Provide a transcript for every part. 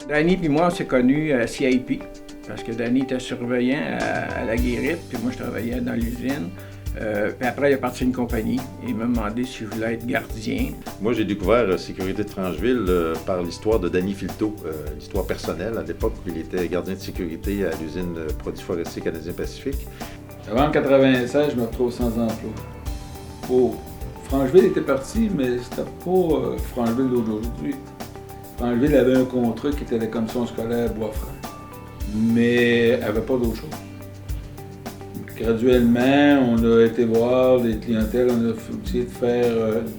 Danny et moi, on s'est connus à CIP, parce que Danny était surveillant à la Guérite, puis moi, je travaillais dans l'usine. Puis après, il a parti une compagnie et il m'a demandé si je voulais être gardien. Moi, j'ai découvert Sécurité de Francheville par l'histoire de Danny Filto, l'histoire personnelle à l'époque où il était gardien de sécurité à l'usine Produits forestiers canadien-Pacifique. Avant 1996, je me retrouve sans emploi. Oh, Francheville était parti, mais c'était pas Francheville d'aujourd'hui. Francheville avait un contrat qui était la commission scolaire Bois-Franc, mais elle n'avait pas d'autre chose. Graduellement, on a été voir des clientèles, on a essayé de faire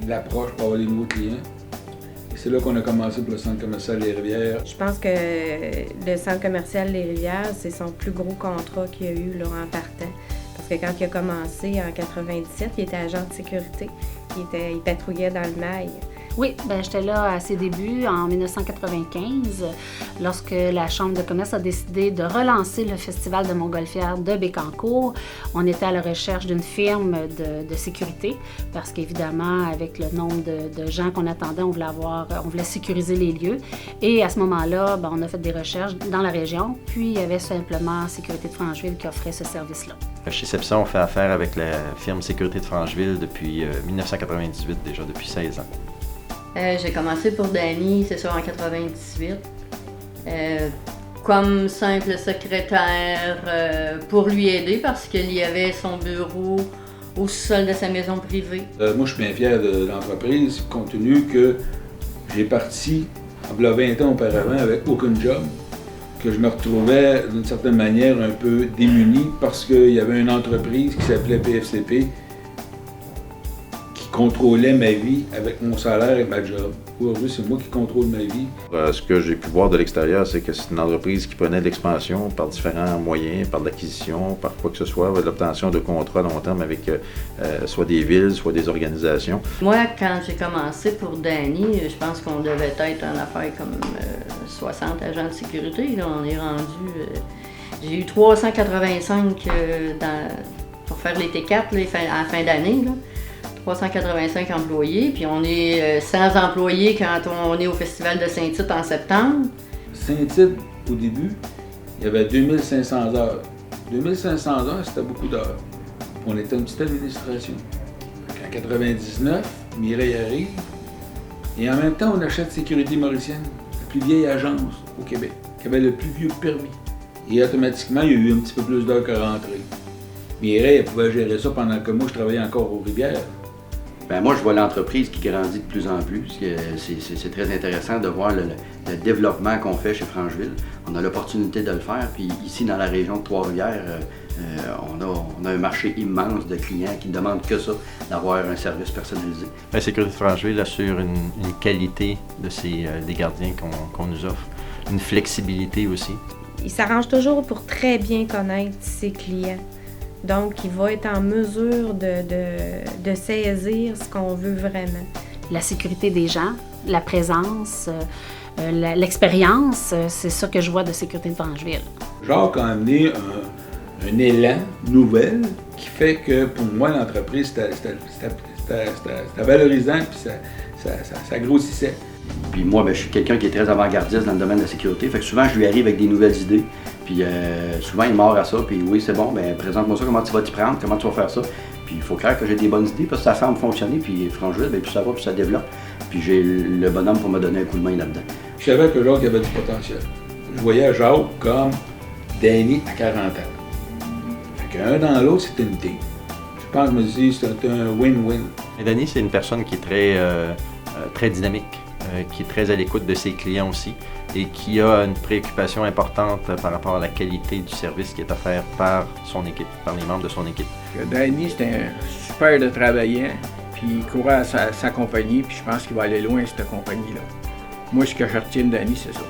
de l'approche pour avoir des nouveaux clients. Et c'est là qu'on a commencé pour le centre commercial Les Rivières. Je pense que le centre commercial Les Rivières, c'est son plus gros contrat qu'il y a eu là, en partant. Parce que quand il a commencé en 97, il était agent de sécurité. Il patrouillait dans le Mail. Oui, j'étais là à ses débuts, en 1995, lorsque la Chambre de commerce a décidé de relancer le Festival de Montgolfière de Bécancour. On était à la recherche d'une firme de sécurité, parce qu'évidemment, avec le nombre de gens qu'on attendait, on voulait sécuriser les lieux. Et à ce moment-là, on a fait des recherches dans la région, puis il y avait simplement Sécurité de Francheville qui offrait ce service-là. Chez Cepsa, on fait affaire avec la firme Sécurité de Francheville depuis 1998, déjà depuis 16 ans. J'ai commencé pour Danny, c'est sûr, en 98, comme simple secrétaire pour lui aider parce qu'il y avait son bureau au sol de sa maison privée. Moi, je suis bien fier de l'entreprise, compte tenu que j'ai parti, il y a 20 ans auparavant, avec aucun job, que je me retrouvais d'une certaine manière un peu démuni parce qu'il y avait une entreprise qui s'appelait PFCP, contrôlait ma vie avec mon salaire et ma job. Aujourd'hui, c'est moi qui contrôle ma vie. Ce que j'ai pu voir de l'extérieur, c'est que c'est une entreprise qui prenait de l'expansion par différents moyens, par l'acquisition, par quoi que ce soit, l'obtention de contrats à long terme avec soit des villes, soit des organisations. Moi, quand j'ai commencé pour Danny, je pense qu'on devait être en affaire comme 60 agents de sécurité. Là, on est rendu... j'ai eu 385 pour faire les T4 là, à la fin d'année. 385 employés, puis on est 100 employés quand on est au Festival de Saint-Tite en septembre. Saint-Tite, au début, il y avait 2500 heures. 2500 heures, c'était beaucoup d'heures. On était une petite administration. En 99, Mireille arrive, et en même temps, on achète Sécurité Mauricienne, la plus vieille agence au Québec, qui avait le plus vieux permis. Et automatiquement, il y a eu un petit peu plus d'heures que rentrée. Mireille, elle pouvait gérer ça pendant que moi, je travaillais encore aux Rivières. Moi, je vois l'entreprise qui grandit de plus en plus. C'est très intéressant de voir le développement qu'on fait chez Francheville. On a l'opportunité de le faire. Puis ici, dans la région de Trois-Rivières, on a un marché immense de clients qui ne demandent que ça, d'avoir un service personnalisé. La Sécurité de Francheville assure une qualité des gardiens qu'on nous offre, une flexibilité aussi. Il s'arrange toujours pour très bien connaître ses clients. Donc, il va être en mesure de saisir ce qu'on veut vraiment. La sécurité des gens, la présence, l'expérience, c'est ça que je vois de Sécurité de Francheville. Jacques a amené un élan nouvel qui fait que, pour moi, l'entreprise, c'était valorisant puis ça grossissait. Puis moi, je suis quelqu'un qui est très avant-gardiste dans le domaine de la sécurité. Fait que souvent, je lui arrive avec des nouvelles idées. Puis souvent, il mord à ça. Puis oui, c'est bon, présente-moi ça, comment tu vas t'y prendre, comment tu vas faire ça. Puis il faut croire que j'ai des bonnes idées parce que ça semble fonctionner. Puis Francheville, plus ça va, plus ça développe. Puis j'ai le bonhomme pour me donner un coup de main là-dedans. Je savais que Jacques avait du potentiel. Je voyais Jacques comme Danny à 40 ans. Fait qu'un dans l'autre, c'était une team. Je pense, je me dis, c'est un win-win. Et Danny, c'est une personne qui est très dynamique, qui est très à l'écoute de ses clients aussi et qui a une préoccupation importante par rapport à la qualité du service qui est offert par son équipe, par les membres de son équipe. Danny, c'était un super de travaillant, puis il courait à sa compagnie, puis je pense qu'il va aller loin, cette compagnie-là. Moi, ce que je retiens de Danny, c'est ça.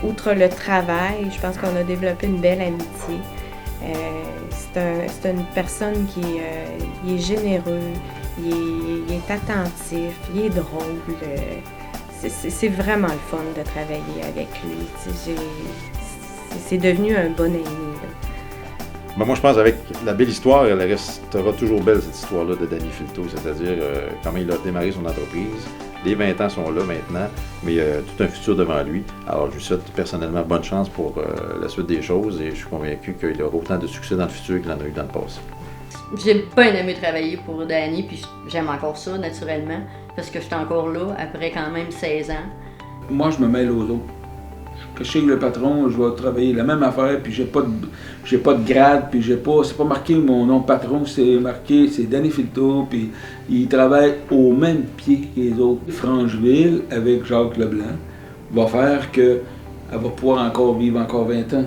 Outre le travail, je pense qu'on a développé une belle amitié. C'est une personne qui est généreux, il est attentif, il est drôle. C'est vraiment le fun de travailler avec lui. C'est devenu un bon ami. Là. Moi, je pense avec la belle histoire, elle restera toujours belle, cette histoire-là de Danny Filto, c'est-à-dire comment il a démarré son entreprise, Les 20 ans sont là maintenant, mais il a tout un futur devant lui. Alors, je lui souhaite personnellement bonne chance pour la suite des choses et je suis convaincu qu'il aura autant de succès dans le futur qu'il en a eu dans le passé. J'ai bien aimé travailler pour Danny, puis j'aime encore ça, naturellement, parce que je suis encore là, après quand même 16 ans. Moi, je me mêle aux autres. Que je sais que le patron, je vais travailler la même affaire, puis j'ai pas de grade, puis c'est pas marqué mon nom de patron, c'est marqué, c'est Danny Filto, puis il travaille au même pied que les autres. Francheville, avec Jacques Leblanc, va faire qu'elle va pouvoir encore vivre encore 20 ans.